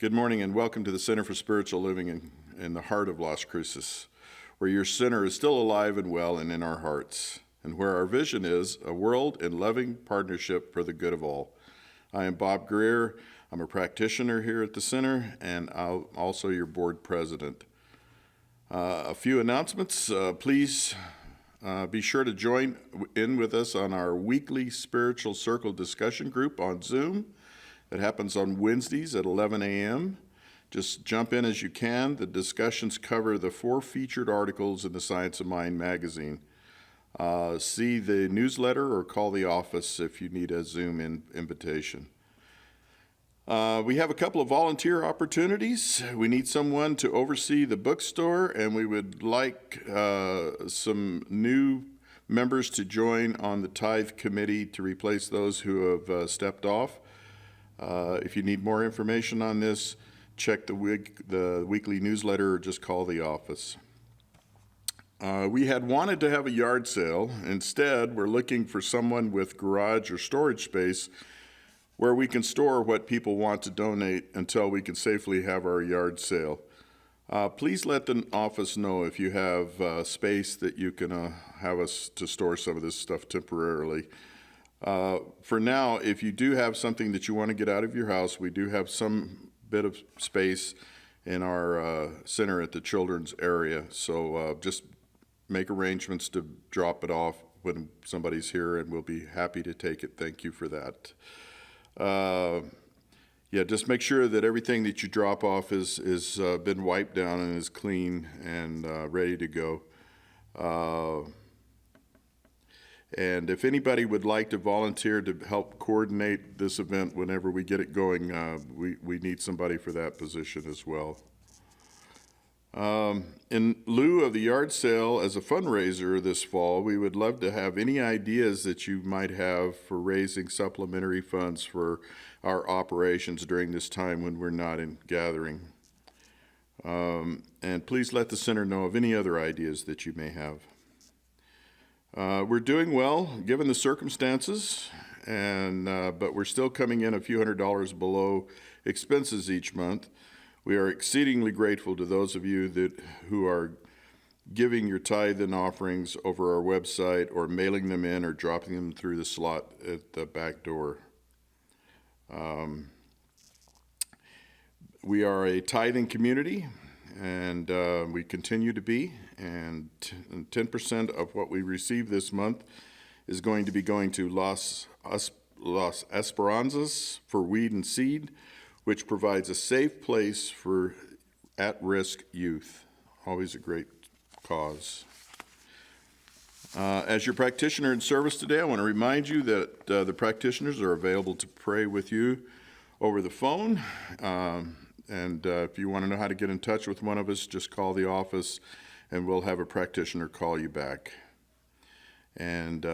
Good morning and welcome to the Center for Spiritual Living in the heart of Las Cruces, where your center is still alive and well and in our hearts, and where our vision is a world in loving partnership for the good of all. I am Bob Greer. I'm a practitioner here at the center, and I'm also your board president. A few announcements. Please be sure to join in with us on our weekly Spiritual Circle discussion group on Zoom. It happens on Wednesdays at 11 a.m. Just jump in as you can. The discussions cover the 4 featured articles in the Science of Mind magazine. See the newsletter or call the office if you need a Zoom invitation. We have a couple of volunteer opportunities. We need someone to oversee the bookstore, and we would like some new members to join on the tithe committee to replace those who have stepped off. If you need more information on this, check the weekly newsletter or just call the office. We had wanted to have a yard sale. Instead, we're looking for someone with garage or storage space where we can store what people want to donate until we can safely have our yard sale. Please let the office know if you have space that you can have us to store some of this stuff temporarily. For now, if you do have something that you want to get out of your house, we do have some bit of space in our center at the children's area. So just make arrangements to drop it off when somebody's here, and we'll be happy to take it. Thank you for that. Just make sure that everything that you drop off is been wiped down and is clean and ready to go. And if anybody would like to volunteer to help coordinate this event whenever we get it going, we need somebody for that position as well. In lieu of the yard sale as a fundraiser this fall, we would love to have any ideas that you might have for raising supplementary funds for our operations during this time when we're not in gathering. And please let the center know of any other ideas that you may have. We're doing well given the circumstances, but we're still coming in a few $100s below expenses each month. We are exceedingly grateful to those of you who are giving your tithe and offerings over our website or mailing them in or dropping them through the slot at the back door. We are a tithing community, and we continue to be, and 10% of what we receive this month is going to be going to Las Esperanzas for Weed and Seed, which provides a safe place for at-risk youth. Always a great cause. As your practitioner in service today, I want to remind you that the practitioners are available to pray with you over the phone. And if you want to know how to get in touch with one of us, just call the office and we'll have a practitioner call you back. And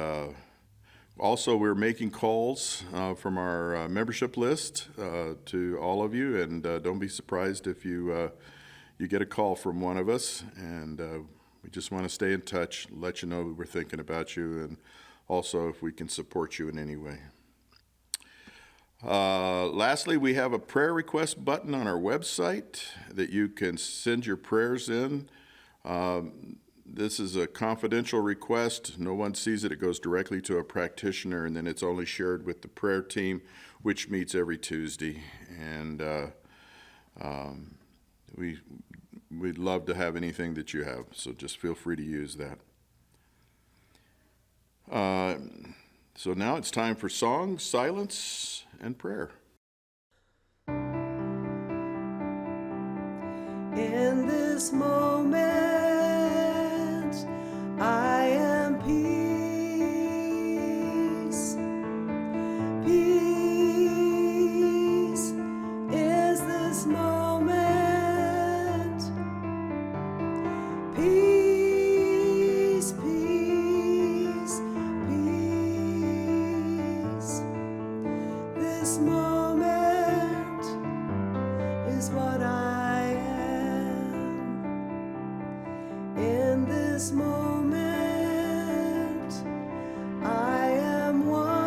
also, we're making calls from our membership list to all of you, and don't be surprised if you get a call from one of us. And we just want to stay in touch, let you know we're thinking about you, and also if we can support you in any way. Lastly, we have a prayer request button on our website that you can send your prayers in. This is a confidential request. No one sees it. It goes directly to a practitioner, and then it's only shared with the prayer team, which meets every Tuesday. And we'd love to have anything that you have, so just feel free to use that. So now it's time for song, silence, and prayer. In this moment, I am peace. Peace is this moment. Peace, peace, peace. This moment is what I am. In this moment, I am one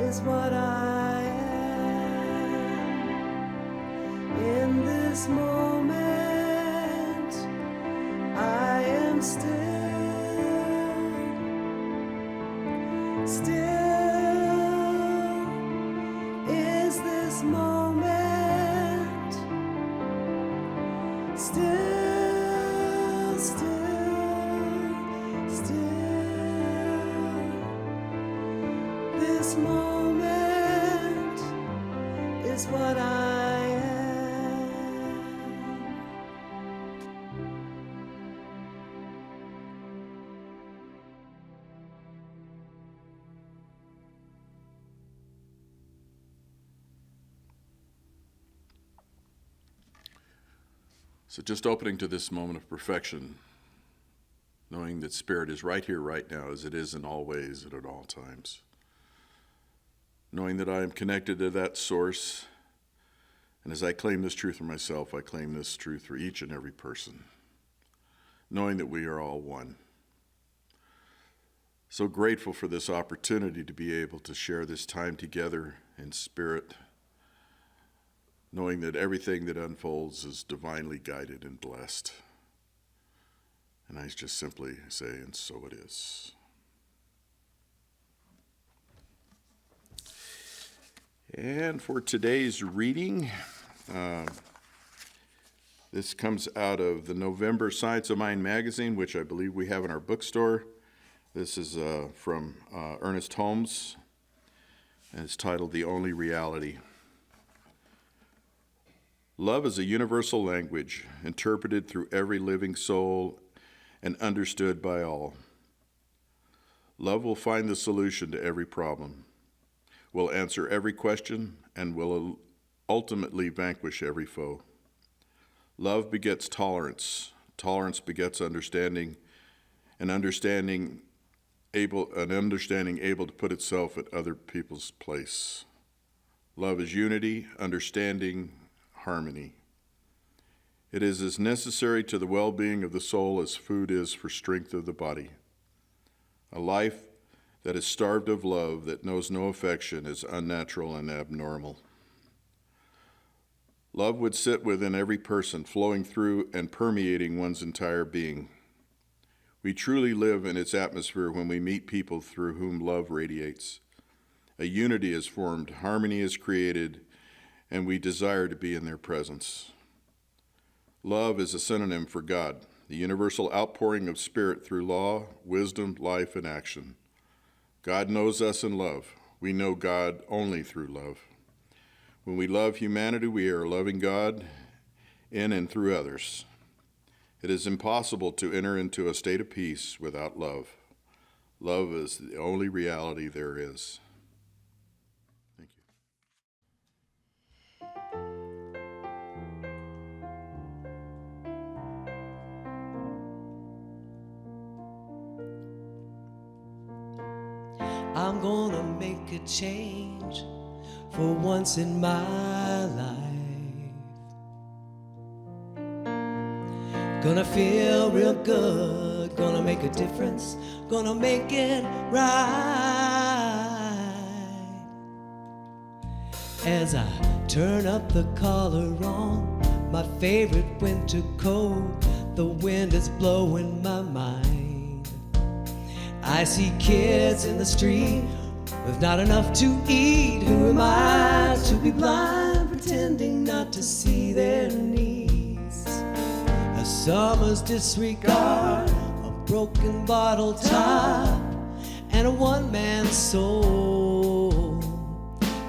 is what I am. In this moment, I am still. Still is this moment. Still, this moment is what I am. So just opening to this moment of perfection, knowing that Spirit is right here, right now, as it is in all ways and at all times. Knowing that I am connected to that source, and as I claim this truth for myself, I claim this truth for each and every person. Knowing that we are all one. So grateful for this opportunity to be able to share this time together in spirit, knowing that everything that unfolds is divinely guided and blessed. And I just simply say, and so it is. And for today's reading, this comes out of the November Science of Mind magazine, which I believe we have in our bookstore. This is from Ernest Holmes, and it's titled The Only Reality. Love is a universal language, interpreted through every living soul and understood by all. Love will find the solution to every problem, will answer every question, and will ultimately vanquish every foe. Love begets tolerance. Tolerance begets understanding, and understanding able to put itself at other people's place. Love is unity, understanding, harmony. It is as necessary to the well-being of the soul as food is for strength of the body. A life that is starved of love, that knows no affection, is unnatural and abnormal. Love would sit within every person, flowing through and permeating one's entire being. We truly live in its atmosphere when we meet people through whom love radiates. A unity is formed, harmony is created, and we desire to be in their presence. Love is a synonym for God, the universal outpouring of spirit through law, wisdom, life, and action. God knows us in love. We know God only through love. When we love humanity, we are loving God in and through others. It is impossible to enter into a state of peace without love. Love is the only reality there is. Thank you. I'm gonna make a change for once in my life. Gonna feel real good, gonna make a difference, gonna make it right. As I turn up the collar on my favorite winter coat, the wind is blowing my mind. I see kids in the street with not enough to eat. Who am I to be blind, pretending not to see their needs? A summer's disregard, a broken bottle top, and a one-man soul.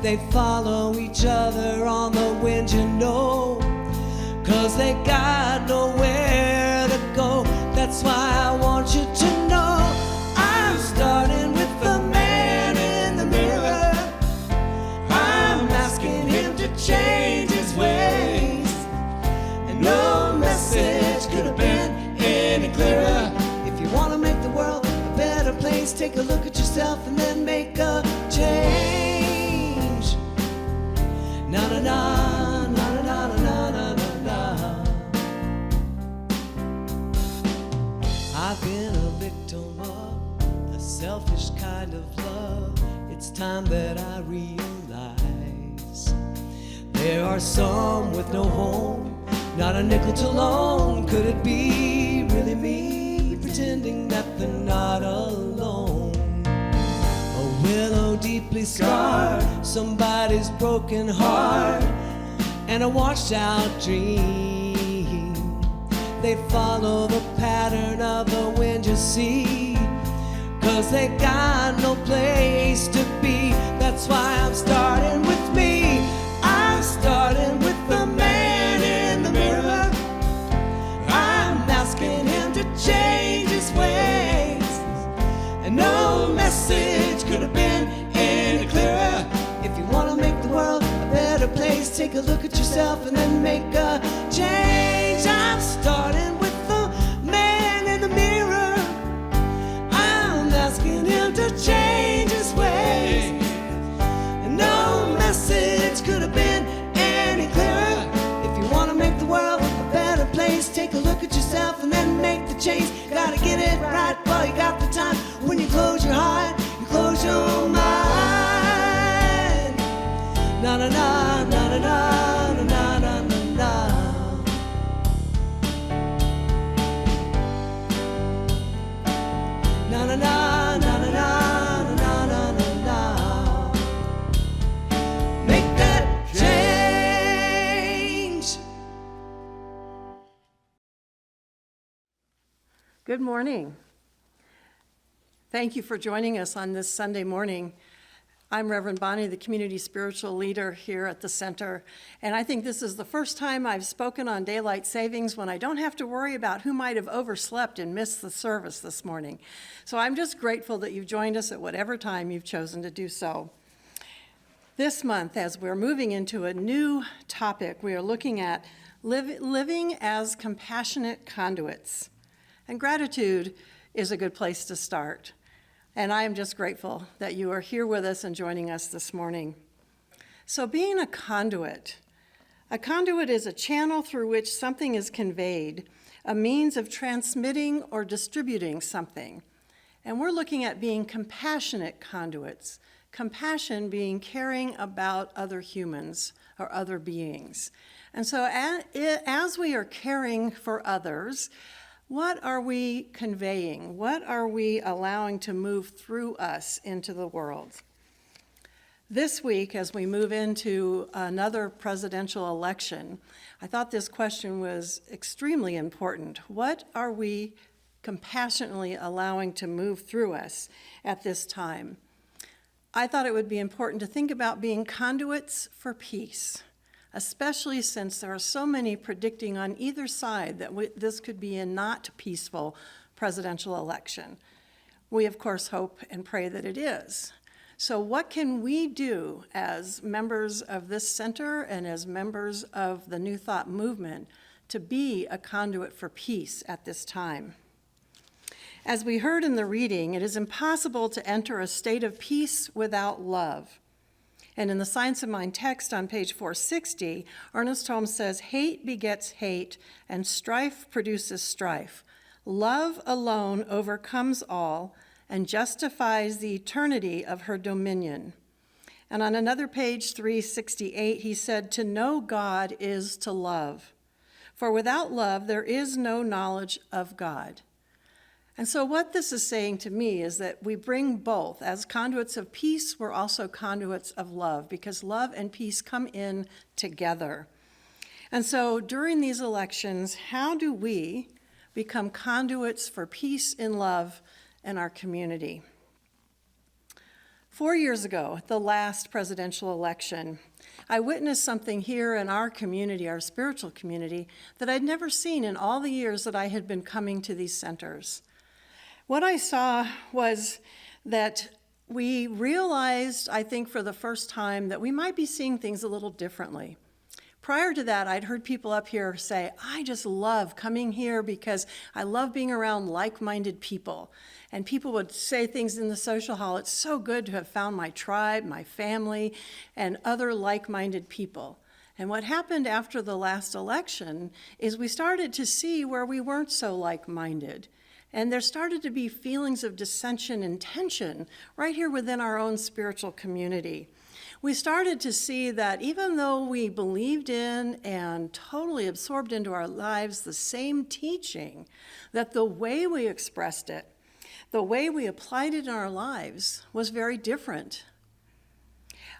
They follow each other on the wind, you know, 'cause they got nowhere to go. That's why I want you to know I'm starting with the man in the mirror. I'm asking him to change his ways, and no message could have been any clearer. If you want to make the world a better place, take a look at yourself and then make a change. Na na na na na na na na na. I've been a victim of a selfish kind of love. It's time that I realize there are some with no home, not a nickel to loan. Could it be really me pretending that they're not alone? A willow deeply scarred, somebody's broken heart, and a washed out dream. They'd follow the pattern of the wind, you see, 'cause they got no place to be. That's why I'm starting with me. I'm starting with the man in the mirror. I'm asking him to change his ways, and no message could have been any clearer. If you want to make the world a better place, take a look at yourself and then make a change. I'm starting with the man in the mirror. I'm asking him to change his ways, and no message could have been any clearer. If you want to make the world a better place, take a look at yourself and then make the change. Gotta get it right while you got the time. When you close your heart, you close your mind. Na na na na na na na na na na. Na na na na na na na na na na. Make that change. Good morning. Thank you for joining us on this Sunday morning. I'm Reverend Bonnie, the community spiritual leader here at the center, and I think this is the first time I've spoken on daylight savings when I don't have to worry about who might have overslept and missed the service this morning. So I'm just grateful that you've joined us at whatever time you've chosen to do so. This month, as we're moving into a new topic, we are looking at living as compassionate conduits. And gratitude is a good place to start. And I am just grateful that you are here with us and joining us this morning. So being a conduit is a channel through which something is conveyed, a means of transmitting or distributing something. And we're looking at being compassionate conduits, compassion being caring about other humans or other beings. And so as we are caring for others, what are we conveying? What are we allowing to move through us into the world? This week, as we move into another presidential election, I thought this question was extremely important. What are we compassionately allowing to move through us at this time? I thought it would be important to think about being conduits for peace, especially since there are so many predicting on either side that this could be a not peaceful presidential election. We, of course, hope and pray that it is. So what can we do as members of this center and as members of the New Thought movement to be a conduit for peace at this time? As we heard in the reading, it is impossible to enter a state of peace without love. And in the Science of Mind text on page 460, Ernest Holmes says, "Hate begets hate, and strife produces strife. Love alone overcomes all and justifies the eternity of her dominion." And on another page, 368, he said, "To know God is to love. For without love, there is no knowledge of God." And so what this is saying to me is that we bring both. As conduits of peace, we're also conduits of love, because love and peace come in together. And so during these elections, how do we become conduits for peace and love in our community? 4 years ago, at the last presidential election, I witnessed something here in our community, our spiritual community, that I'd never seen in all the years that I had been coming to these centers. What I saw was that we realized, I think for the first time, that we might be seeing things a little differently. Prior to that, I'd heard people up here say, "I just love coming here because I love being around like-minded people." And people would say things in the social hall, "It's so good to have found my tribe, my family, and other like-minded people." And what happened after the last election is we started to see where we weren't so like-minded. And there started to be feelings of dissension and tension right here within our own spiritual community. We started to see that even though we believed in and totally absorbed into our lives the same teaching, that the way we expressed it, the way we applied it in our lives was very different.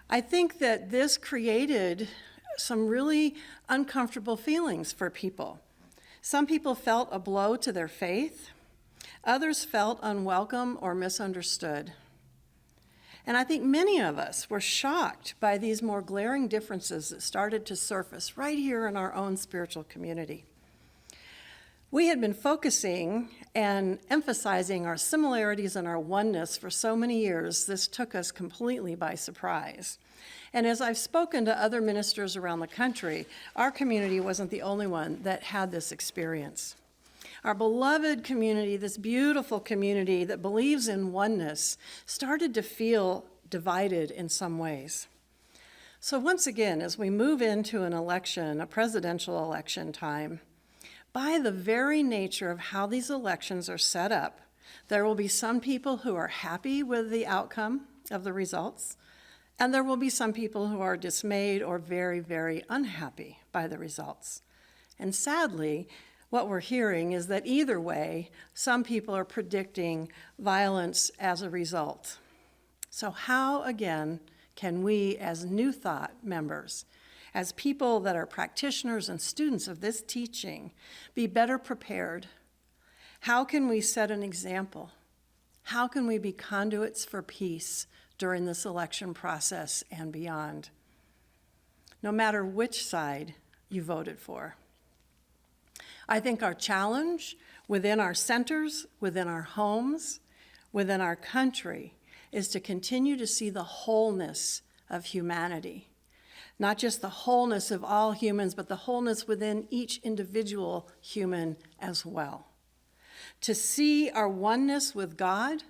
I think that this created some really uncomfortable feelings for people. Some people felt a blow to their faith. Others felt unwelcome or misunderstood. And I think many of us were shocked by these more glaring differences that started to surface right here in our own spiritual community. We had been focusing and emphasizing our similarities and our oneness for so many years, this took us completely by surprise. And as I've spoken to other ministers around the country, our community wasn't the only one that had this experience. Our beloved community, this beautiful community that believes in oneness, started to feel divided in some ways. So once again, as we move into an election, a presidential election time, by the very nature of how these elections are set up, there will be some people who are happy with the outcome of the results, and there will be some people who are dismayed or very, very unhappy by the results. And sadly, what we're hearing is that either way, some people are predicting violence as a result. So how, again, can we as New Thought members, as people that are practitioners and students of this teaching, be better prepared? How can we set an example? How can we be conduits for peace during this election process and beyond? No matter which side you voted for. I think our challenge within our centers, within our homes, within our country, is to continue to see the wholeness of humanity. Not just the wholeness of all humans, but the wholeness within each individual human as well. To see our oneness with God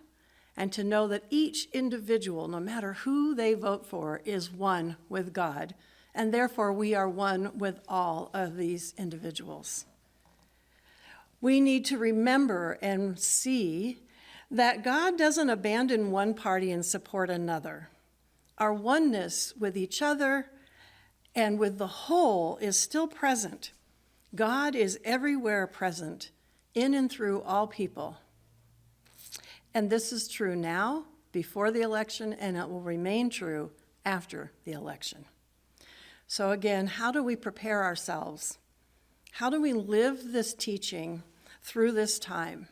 and to know that each individual, no matter who they vote for, is one with God, and therefore we are one with all of these individuals. We need to remember and see that God doesn't abandon one party and support another. Our oneness with each other and with the whole is still present. God is everywhere present, in and through all people. And this is true now, before the election, and it will remain true after the election. So again, how do we prepare ourselves? How do we live this teaching through this time?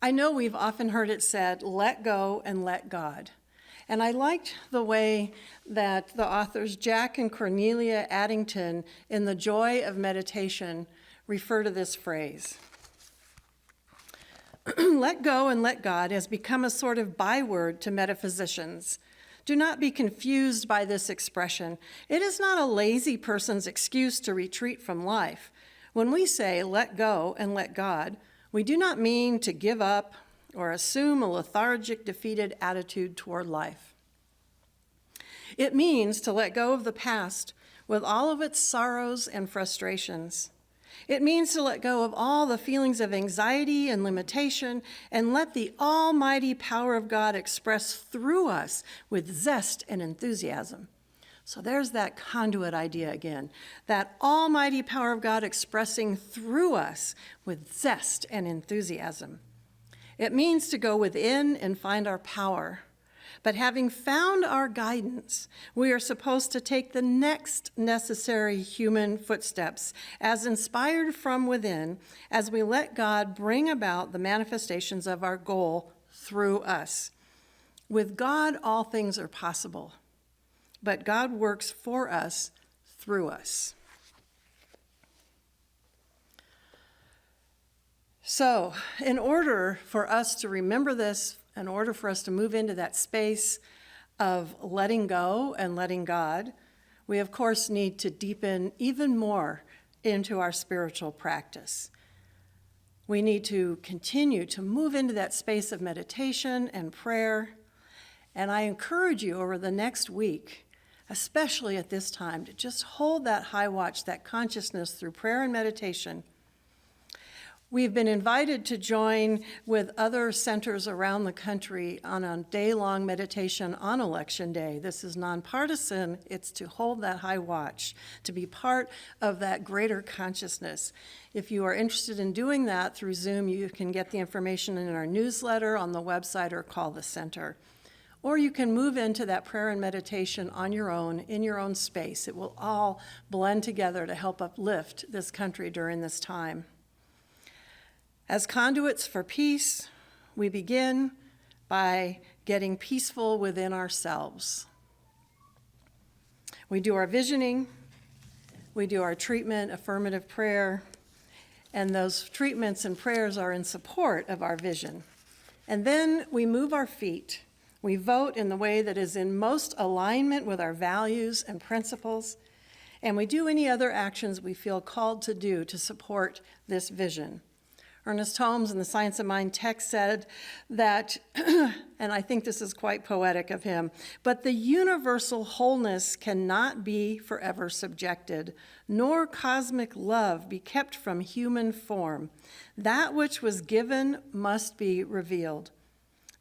I know we've often heard it said, let go and let God. And I liked the way that the authors Jack and Cornelia Addington in The Joy of Meditation refer to this phrase. Let go and let God has become a sort of byword to metaphysicians. Do not be confused by this expression. It is not a lazy person's excuse to retreat from life. When we say let go and let God, we do not mean to give up or assume a lethargic, defeated attitude toward life. It means to let go of the past with all of its sorrows and frustrations. It means to let go of all the feelings of anxiety and limitation and let the almighty power of God express through us with zest and enthusiasm. So there's that conduit idea again, that almighty power of God expressing through us with zest and enthusiasm. It means to go within and find our power. But having found our guidance, we are supposed to take the next necessary human footsteps as inspired from within as we let God bring about the manifestations of our goal through us. With God, all things are possible, but God works for us through us. So, in order for us to remember this, in order for us to move into that space of letting go and letting God, we of course need to deepen even more into our spiritual practice. We need to continue to move into that space of meditation and prayer. And I encourage you over the next week, especially at this time, to just hold that high watch, that consciousness through prayer and meditation. We've been invited to join with other centers around the country on a day-long meditation on Election Day. This is nonpartisan. It's to hold that high watch, to be part of that greater consciousness. If you are interested in doing that through Zoom, you can get the information in our newsletter, on the website, or call the center. Or you can move into that prayer and meditation on your own, in your own space. It will all blend together to help uplift this country during this time. As conduits for peace, we begin by getting peaceful within ourselves. We do our visioning, we do our treatment, affirmative prayer, and those treatments and prayers are in support of our vision. And then we move our feet. We vote in the way that is in most alignment with our values and principles, and we do any other actions we feel called to do to support this vision. Ernest Holmes in the Science of Mind text said that, and I think this is quite poetic of him, but the universal wholeness cannot be forever subjected, nor cosmic love be kept from human form. That which was given must be revealed.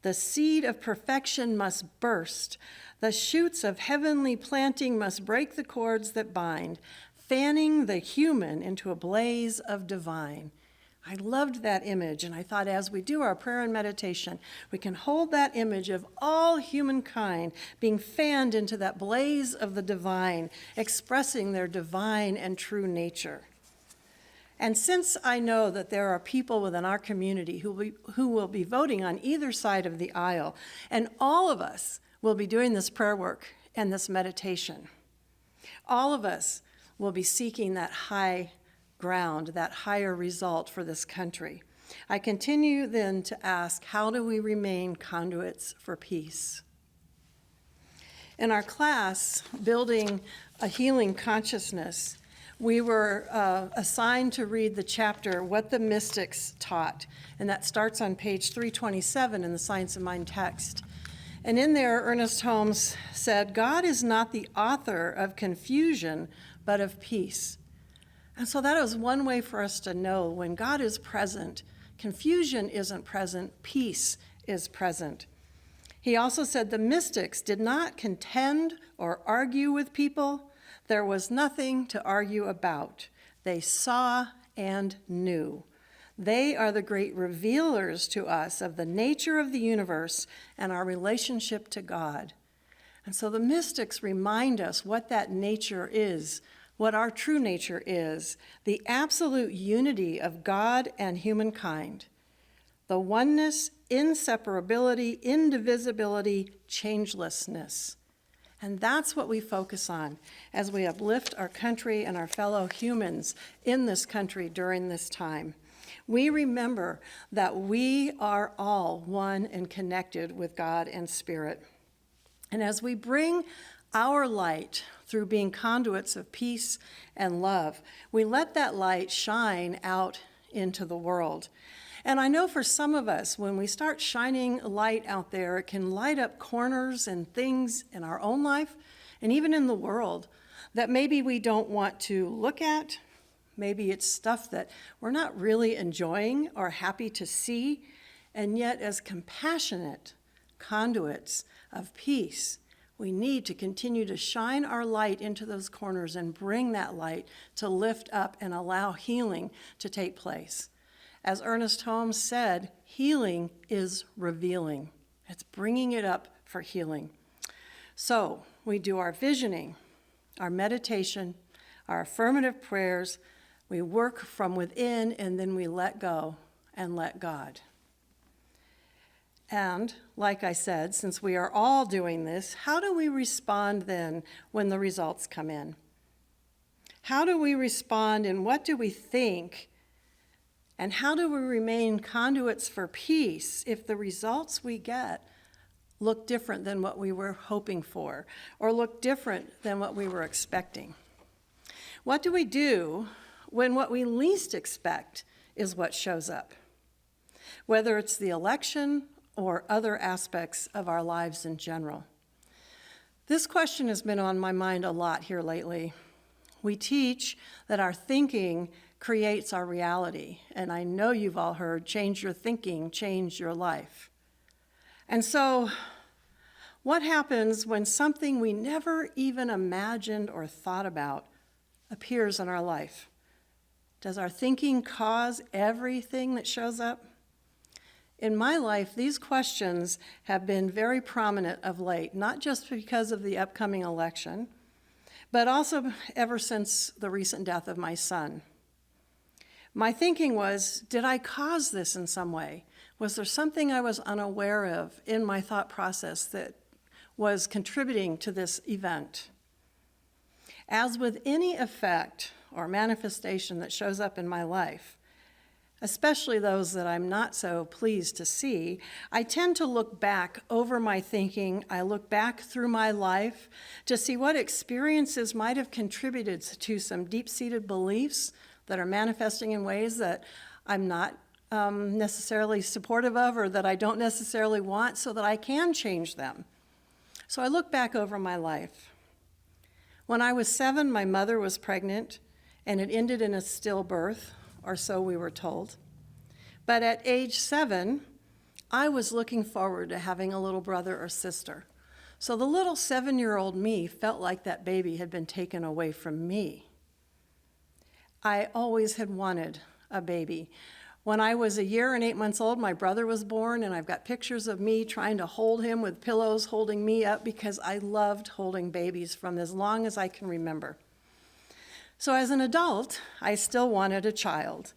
The seed of perfection must burst. The shoots of heavenly planting must break the cords that bind, fanning the human into a blaze of divine. I loved that image, and I thought as we do our prayer and meditation, we can hold that image of all humankind being fanned into that blaze of the divine, expressing their divine and true nature. And since I know that there are people within our community who will be voting on either side of the aisle, and all of us will be doing this prayer work and this meditation, all of us will be seeking that high ground, that higher result for this country. I continue then to ask, how do we remain conduits for peace? In our class, Building a Healing Consciousness, we were assigned to read the chapter, What the Mystics Taught, and that starts on page 327 in the Science of Mind text. And in there, Ernest Holmes said, God is not the author of confusion, but of peace. And so that is one way for us to know when God is present, confusion isn't present, peace is present. He also said the mystics did not contend or argue with people. There was nothing to argue about. They saw and knew. They are the great revealers to us of the nature of the universe and our relationship to God. And so the mystics remind us what that nature is, what our true nature is, the absolute unity of God and humankind, the oneness, inseparability, indivisibility, changelessness. And that's what we focus on as we uplift our country and our fellow humans in this country during this time. We remember that we are all one and connected with God and Spirit. And as we bring our light through being conduits of peace and love, we let that light shine out into the world. And I know for some of us, when we start shining light out there, it can light up corners and things in our own life and even in the world that maybe we don't want to look at. Maybe it's stuff that we're not really enjoying or happy to see. And yet, as compassionate conduits of peace, we need to continue to shine our light into those corners and bring that light to lift up and allow healing to take place. As Ernest Holmes said, healing is revealing. It's bringing it up for healing. So we do our visioning, our meditation, our affirmative prayers. We work from within, and then we let go and let God. And like I said, since we are all doing this, how do we respond then when the results come in? How do we respond, and what do we think? And how do we remain conduits for peace if the results we get look different than what we were hoping for, or look different than what we were expecting? What do we do when what we least expect is what shows up? Whether it's the election or other aspects of our lives in general. This question has been on my mind a lot here lately. We teach that our thinking creates our reality. And I know you've all heard, change your thinking, change your life. And so, what happens when something we never even imagined or thought about appears in our life? Does our thinking cause everything that shows up? In my life, these questions have been very prominent of late, not just because of the upcoming election, but also ever since the recent death of my son. My thinking was, did I cause this in some way? Was there something I was unaware of in my thought process that was contributing to this event? As with any effect or manifestation that shows up in my life, especially those that I'm not so pleased to see, I tend to look back over my thinking. I look back through my life to see what experiences might have contributed to some deep-seated beliefs that are manifesting in ways that I'm not necessarily supportive of or that I don't necessarily want, so that I can change them. So I look back over my life. When I was 7, my mother was pregnant, and it ended in a stillbirth, or so we were told. But at age 7, I was looking forward to having a little brother or sister. So the little 7-year-old me felt like that baby had been taken away from me. I always had wanted a baby. When I was 1 year and 8 months old, my brother was born, and I've got pictures of me trying to hold him with pillows, holding me up, because I loved holding babies from as long as I can remember. So as an adult, I still wanted a child.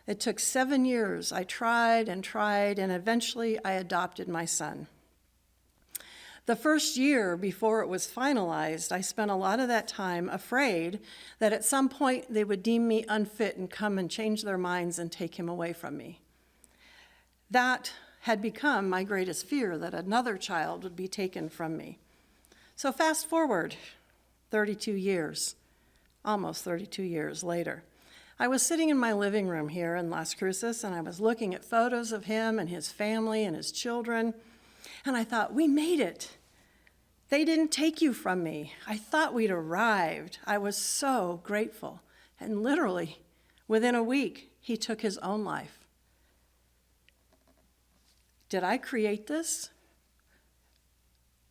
It took 7 years. I tried, and eventually I adopted my son. The first year before it was finalized, I spent a lot of that time afraid that at some point they would deem me unfit and come and change their minds and take him away from me. That had become my greatest fear, that another child would be taken from me. So fast forward 32 years, almost 32 years later. I was sitting in my living room here in Las Cruces, and I was looking at photos of him and his family and his children, and I thought, we made it. They didn't take you from me. I thought we'd arrived. I was so grateful. And literally, within a week, he took his own life. Did I create this?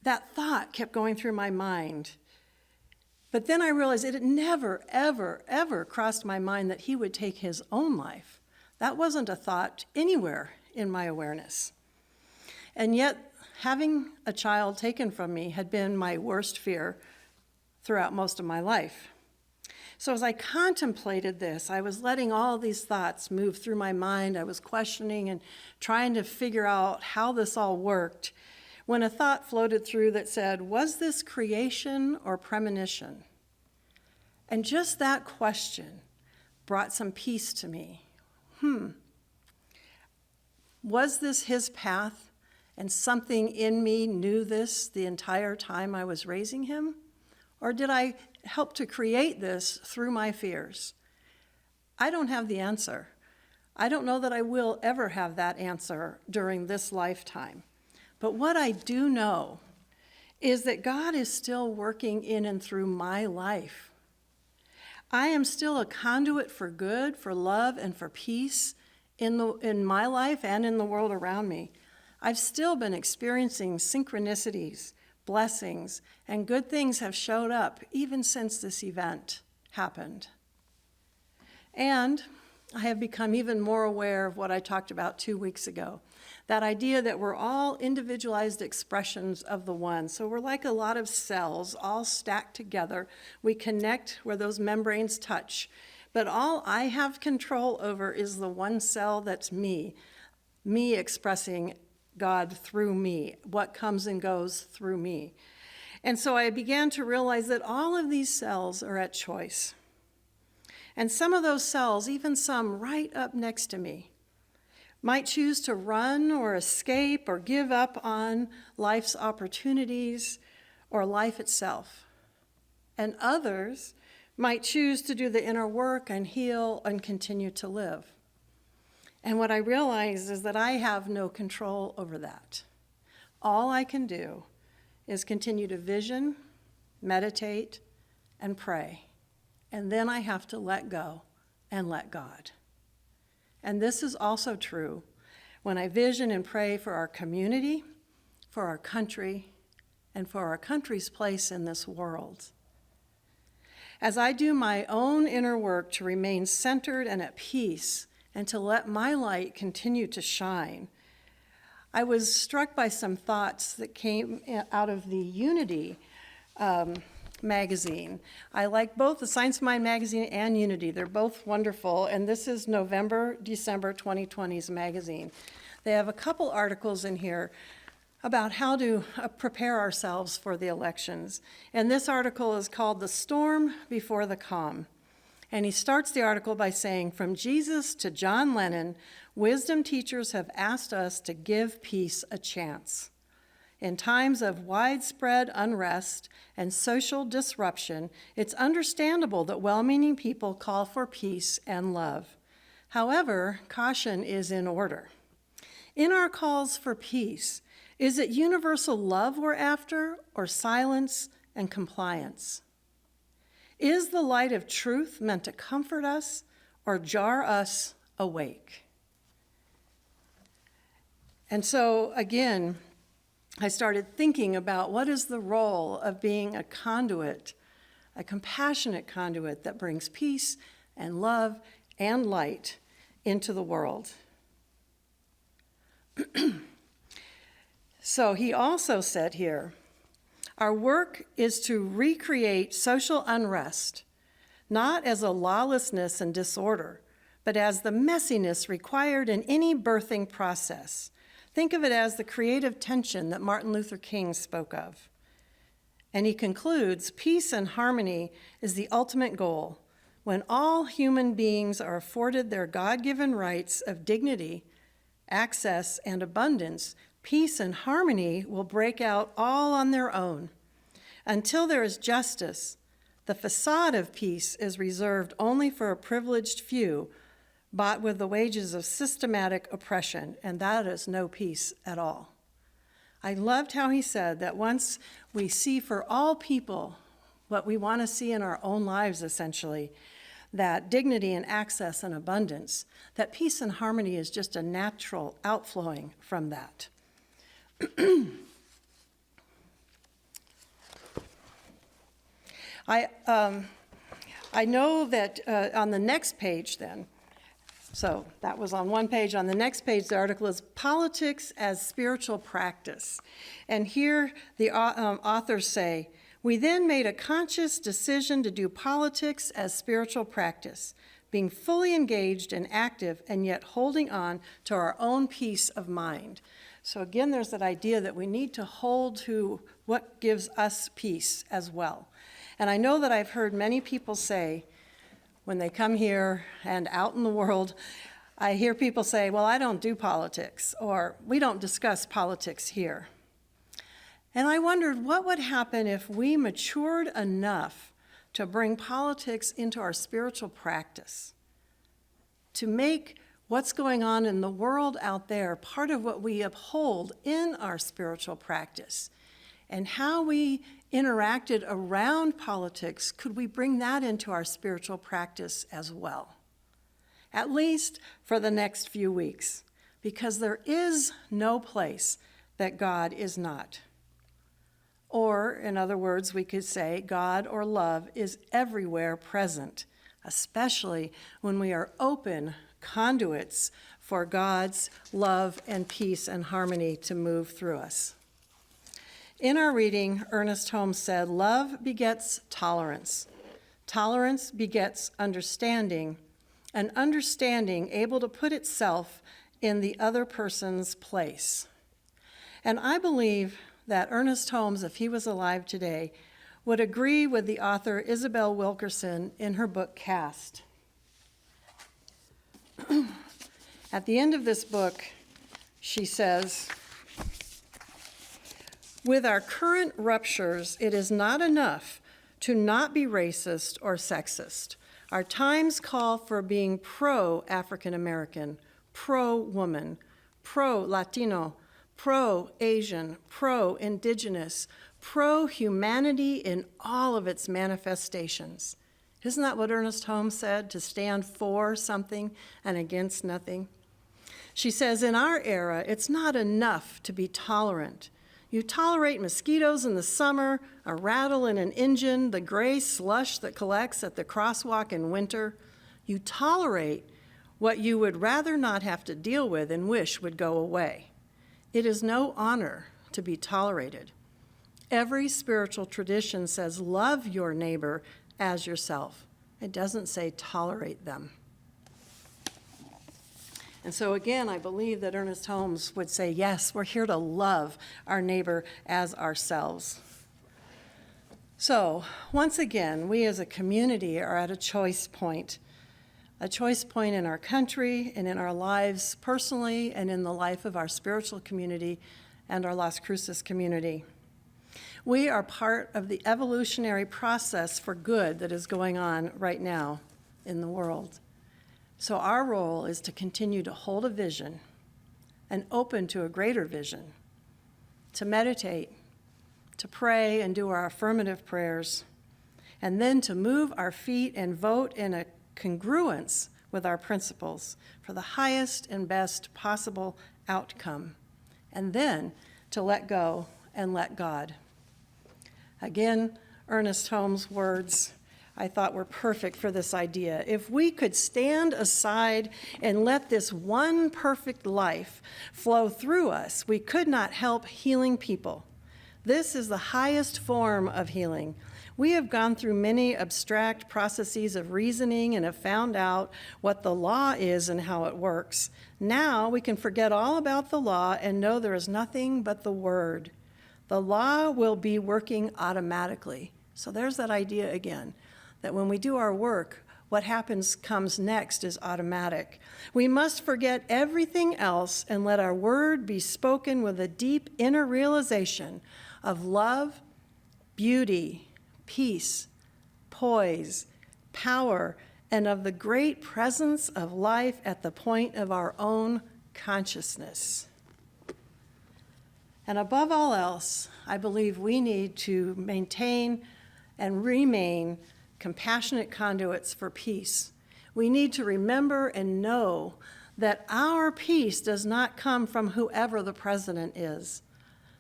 That thought kept going through my mind. But then I realized it had never, ever, ever crossed my mind that he would take his own life. That wasn't a thought anywhere in my awareness. And yet, having a child taken from me had been my worst fear throughout most of my life. So as I contemplated this, I was letting all these thoughts move through my mind. I was questioning and trying to figure out how this all worked, when a thought floated through that said, was this creation or premonition? And just that question brought some peace to me. Was this his path? And something in me knew this the entire time I was raising him? Or did I help to create this through my fears? I don't have the answer. I don't know that I will ever have that answer during this lifetime. But what I do know is that God is still working in and through my life. I am still a conduit for good, for love, and for peace in my life and in the world around me. I've still been experiencing synchronicities, blessings, and good things have showed up even since this event happened. And I have become even more aware of what I talked about 2 weeks ago, that idea that we're all individualized expressions of the one. So we're like a lot of cells all stacked together. We connect where those membranes touch. But all I have control over is the one cell that's me expressing God through me, what comes and goes through me. And so I began to realize that all of these cells are at choice. And some of those cells, even some right up next to me, might choose to run or escape or give up on life's opportunities or life itself. And others might choose to do the inner work and heal and continue to live. And what I realize is that I have no control over that. All I can do is continue to vision, meditate, and pray. And then I have to let go and let God. And this is also true when I vision and pray for our community, for our country, and for our country's place in this world. As I do my own inner work to remain centered and at peace and to let my light continue to shine, I was struck by some thoughts that came out of the Unity magazine. I like both the Science of Mind magazine and Unity. They're both wonderful, and this is December 2020's magazine. They have a couple articles in here about how to prepare ourselves for the elections. And this article is called "The Storm Before the Calm." And he starts the article by saying, "From Jesus to John Lennon, wisdom teachers have asked us to give peace a chance. In times of widespread unrest and social disruption, it's understandable that well-meaning people call for peace and love. However, caution is in order. In our calls for peace, is it universal love we're after, or silence and compliance? Is the light of truth meant to comfort us or jar us awake?" And so, again, I started thinking about what is the role of being a conduit, a compassionate conduit that brings peace and love and light into the world. So he also said here, our work is to recreate social unrest, not as a lawlessness and disorder, but as the messiness required in any birthing process. Think of it as the creative tension that Martin Luther King spoke of. And he concludes, peace and harmony is the ultimate goal. When all human beings are afforded their God-given rights of dignity, access, and abundance, peace and harmony will break out all on their own. Until there is justice, the facade of peace is reserved only for a privileged few, bought with the wages of systematic oppression, and that is no peace at all. I loved how he said that once we see for all people what we want to see in our own lives, essentially, that dignity and access and abundance, that peace and harmony is just a natural outflowing from that. I know that on the next page then, so that was on one page. On the next page, the article is Politics as Spiritual Practice. And here the authors say, we then made a conscious decision to do politics as spiritual practice, being fully engaged and active and yet holding on to our own peace of mind. So again, there's that idea that we need to hold to what gives us peace as well. And I know that I've heard many people say, when they come here and out in the world, I hear people say, well, I don't do politics, or we don't discuss politics here. And I wondered what would happen if we matured enough to bring politics into our spiritual practice, to make what's going on in the world out there part of what we uphold in our spiritual practice, and how we interacted around politics, could we bring that into our spiritual practice as well? At least for the next few weeks, because there is no place that God is not. Or, in other words, we could say God or love is everywhere present, especially when we are open conduits for God's love and peace and harmony to move through us. In our reading, Ernest Holmes said, love begets tolerance. Tolerance begets understanding, and understanding able to put itself in the other person's place. And I believe that Ernest Holmes, if he was alive today, would agree with the author Isabel Wilkerson in her book, Caste. At the end of this book, she says, with our current ruptures, it is not enough to not be racist or sexist. Our times call for being pro-African American, pro-woman, pro-Latino, pro-Asian, pro-Indigenous, pro-humanity in all of its manifestations. Isn't that what Ernest Holmes said? To stand for something and against nothing. She says, in our era, it's not enough to be tolerant. You tolerate mosquitoes in the summer, a rattle in an engine, the gray slush that collects at the crosswalk in winter. You tolerate what you would rather not have to deal with and wish would go away. It is no honor to be tolerated. Every spiritual tradition says love your neighbor as yourself. It doesn't say tolerate them. And so again, I believe that Ernest Holmes would say, yes, we're here to love our neighbor as ourselves. So once again, we as a community are at a choice point in our country and in our lives personally and in the life of our spiritual community and our Las Cruces community. We are part of the evolutionary process for good that is going on right now in the world. So our role is to continue to hold a vision and open to a greater vision, to meditate, to pray and do our affirmative prayers, and then to move our feet and vote in a congruence with our principles for the highest and best possible outcome, and then to let go and let God. Again, Ernest Holmes' words I thought were perfect for this idea. If we could stand aside and let this one perfect life flow through us, we could not help healing people. This is the highest form of healing. We have gone through many abstract processes of reasoning and have found out what the law is and how it works. Now we can forget all about the law and know there is nothing but the word. The law will be working automatically. So there's that idea again, that when we do our work, what comes next is automatic. We must forget everything else and let our word be spoken with a deep inner realization of love, beauty, peace, poise, power, and of the great presence of life at the point of our own consciousness. And above all else, I believe we need to maintain and remain compassionate conduits for peace. We need to remember and know that our peace does not come from whoever the president is.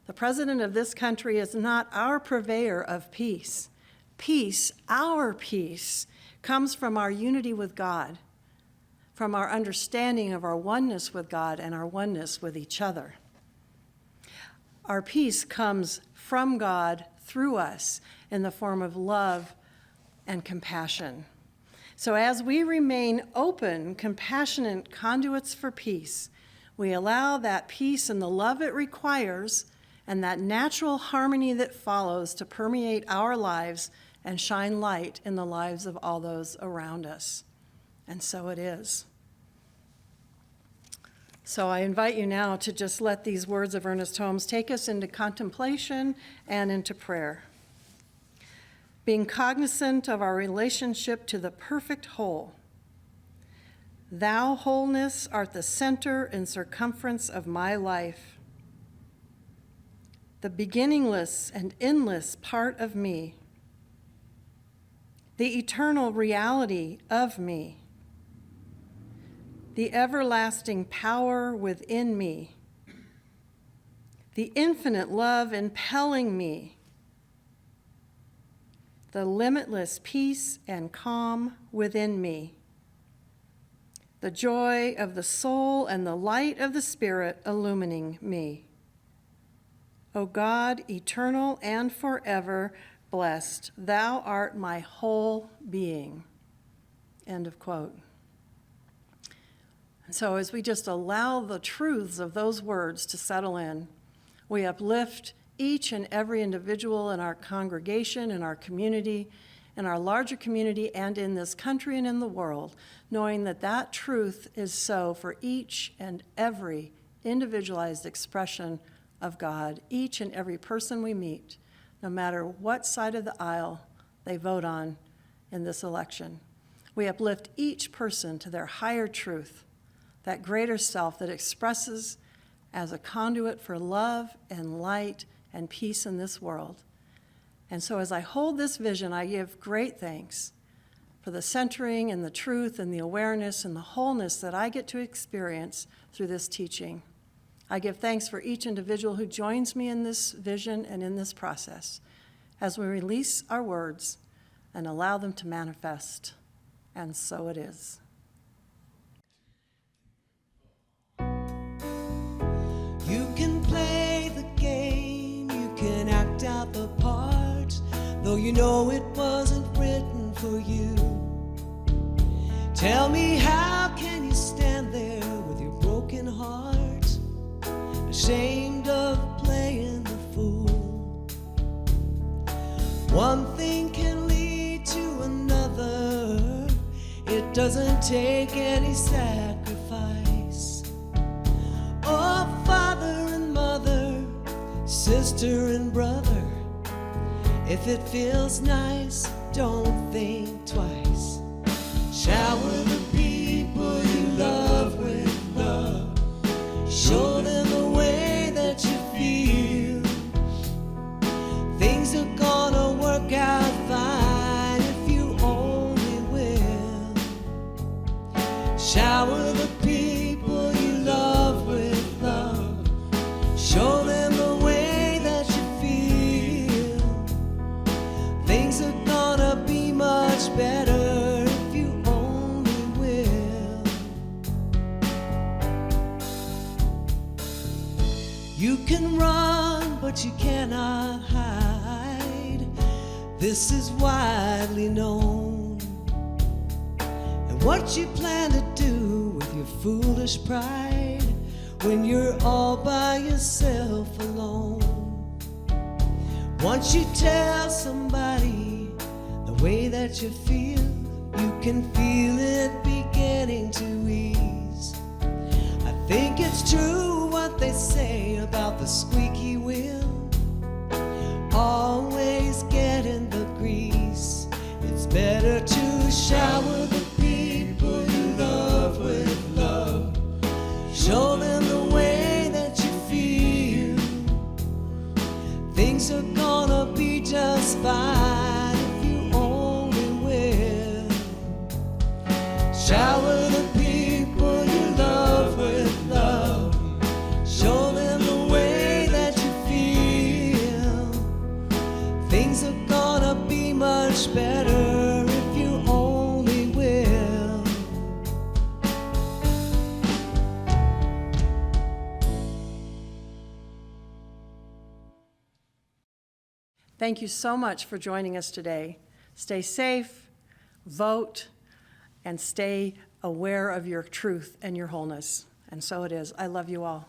The president of this country is not our purveyor of peace. Peace, our peace, comes from our unity with God, from our understanding of our oneness with God and our oneness with each other. Our peace comes from God through us in the form of love and compassion. So as we remain open, compassionate conduits for peace, we allow that peace and the love it requires and that natural harmony that follows to permeate our lives and shine light in the lives of all those around us. And so it is. So I invite you now to just let these words of Ernest Holmes take us into contemplation and into prayer. Being cognizant of our relationship to the perfect whole. Thou, wholeness, art the center and circumference of my life, the beginningless and endless part of me, the eternal reality of me, the everlasting power within me, the infinite love impelling me, the limitless peace and calm within me, the joy of the soul and the light of the Spirit illumining me. O God, eternal and forever blessed, thou art my whole being. End of quote. And so as we just allow the truths of those words to settle in, we uplift each and every individual in our congregation, in our community, in our larger community, and in this country and in the world, knowing that that truth is so for each and every individualized expression of God, each and every person we meet, no matter what side of the aisle they vote on in this election. We uplift each person to their higher truth, that greater self that expresses as a conduit for love and light and peace in this world. And so as I hold this vision, I give great thanks for the centering and the truth and the awareness and the wholeness that I get to experience through this teaching. I give thanks for each individual who joins me in this vision and in this process as we release our words and allow them to manifest. And so it is. You can play the game, you can act out the part, though you know it wasn't written for you. Tell me, how can you stand there with your broken heart, ashamed of playing the fool? One thing can lead to another, it doesn't take any sacrifice. Oh, father and mother, sister and brother, if it feels nice, don't think twice. Shower the people you love with love. Show them the way that you feel. Things are gonna work out fine if you only will. Shower the people you love with love. Show them the way that you feel. Things are gonna be much better if you only will. You can run, but you cannot hide. This is widely known. And what you plan to do with your foolish pride when you're all by yourself alone. Once you tell somebody the way that you feel, you can feel it beginning to ease. I think it's true what they say about the squeaky wheel always getting the grease. It's better to shower the people you love with love. Show them the way that you feel. Things are gonna be just fine if you only will. Shower the people you love with love. Show them the way that you feel. Things are gonna be much better if you only will. Thank you so much for joining us today. Stay safe, vote, and stay aware of your truth and your wholeness. And so it is. I love you all.